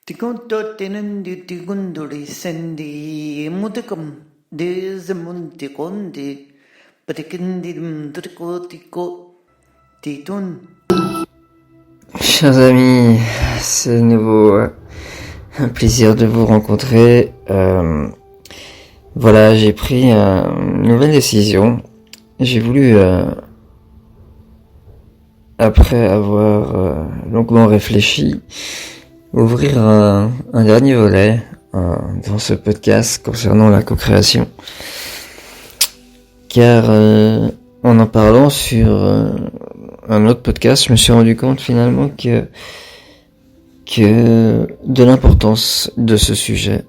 Tikuntotinandi tikunduri sendi mutikam dezamuntikondi patikindim trikotiko titun. Chers amis, c'est de nouveau un plaisir de vous rencontrer. Voilà, j'ai pris une nouvelle décision. J'ai voulu, après avoir longuement réfléchi, ouvrir un dernier volet dans ce podcast concernant la co-création. Car en parlant sur un autre podcast, je me suis rendu compte finalement que de l'importance de ce sujet.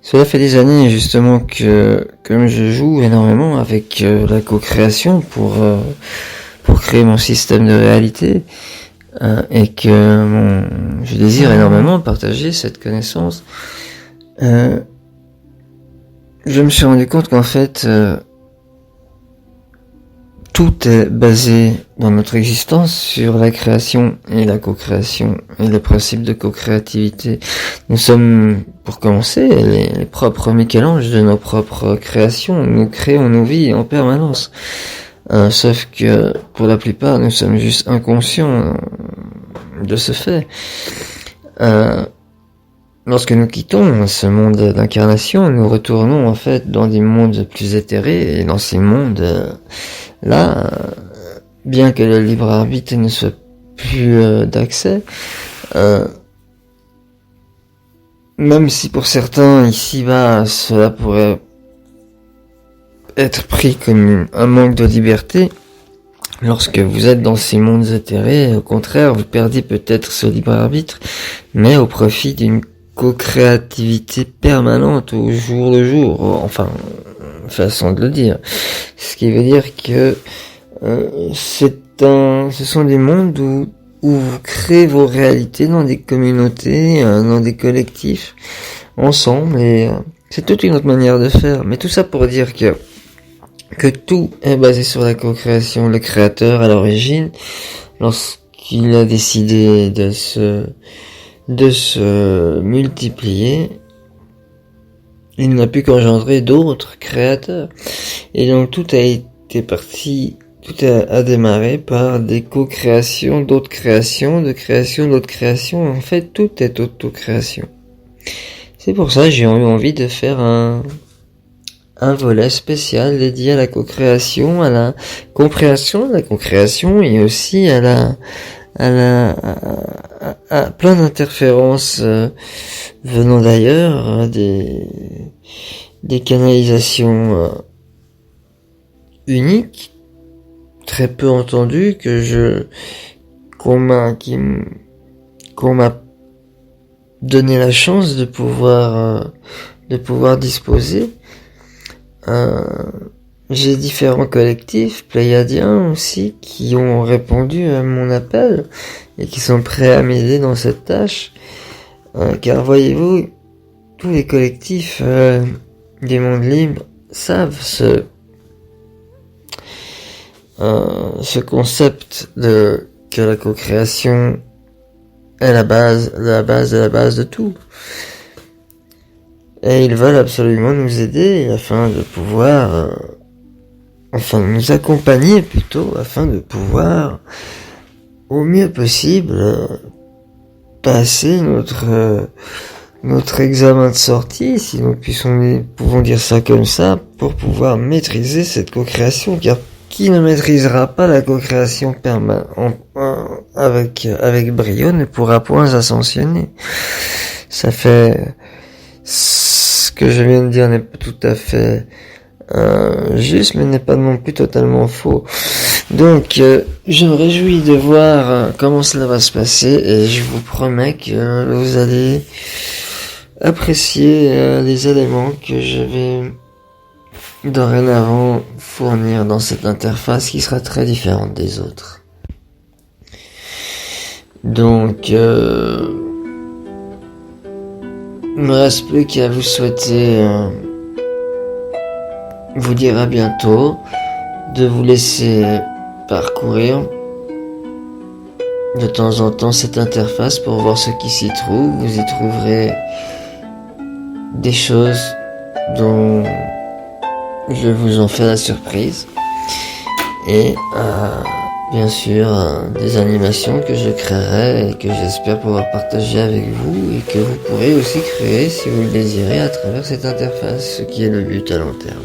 Cela fait des années justement que comme je joue énormément avec la co-création pour créer mon système de réalité et que je désire énormément partager cette connaissance, je me suis rendu compte qu'en fait tout est basé dans notre existence sur la création et la co-création et le principe de co-créativité. Nous sommes, pour commencer, les propres Michel-Ange de nos propres créations. Nous créons nos vies en permanence. Sauf que, pour la plupart, nous sommes juste inconscients de ce fait. Lorsque nous quittons ce monde d'incarnation, nous retournons en fait dans des mondes plus éthérés, et dans ces mondes là, bien que le libre arbitre ne soit plus d'accès, même si pour certains ici-bas cela pourrait être pris comme un manque de liberté, lorsque vous êtes dans ces mondes éthérés, au contraire, vous perdez peut-être ce libre arbitre, mais au profit d'une co-créativité permanente au jour le jour, enfin, façon de le dire. Ce qui veut dire que ce sont des mondes où vous créez vos réalités dans des communautés, dans des collectifs, ensemble, et c'est toute une autre manière de faire. Mais tout ça pour dire que tout est basé sur la co-création. Le créateur, à l'origine, lorsqu'il a décidé de se multiplier, il n'a pu qu'engendrer d'autres créateurs. Et donc tout a démarré par des co-créations, d'autres créations, de création, d'autres créations. En fait, tout est auto-création. C'est pour ça que j'ai eu envie de faire un volet spécial dédié à la co-création, à la compréhension de la co-création et aussi à plein d'interférences venant d'ailleurs, des canalisations uniques, très peu entendues, qu'on m'a donné la chance de pouvoir disposer. J'ai différents collectifs pléiadiens aussi qui ont répondu à mon appel et qui sont prêts à m'aider dans cette tâche, car voyez-vous, tous les collectifs des mondes libres savent ce concept que la co-création est la base de tout. Et ils veulent absolument nous aider afin de pouvoir, nous accompagner plutôt, afin de pouvoir, au mieux possible, passer notre examen de sortie, si nous pouvons dire ça comme ça, pour pouvoir maîtriser cette co-création, car qui ne maîtrisera pas la co-création avec brio ne pourra point ascensionner. Ça fait, ce que je viens de dire n'est pas tout à fait juste, mais n'est pas non plus totalement faux. Donc, je me réjouis de voir comment cela va se passer, et je vous promets que vous allez apprécier les éléments que je vais dorénavant fournir dans cette interface qui sera très différente des autres. Donc, il me reste plus qu'à vous souhaiter vous dire à bientôt, de vous laisser parcourir de temps en temps cette interface pour voir ce qui s'y trouve. Vous y trouverez des choses dont je vous en fais la surprise. Et bien sûr des animations que je créerai et que j'espère pouvoir partager avec vous et que vous pourrez aussi créer si vous le désirez à travers cette interface, ce qui est le but à long terme.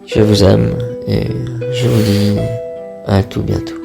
Je vous aime et je vous dis à tout bientôt.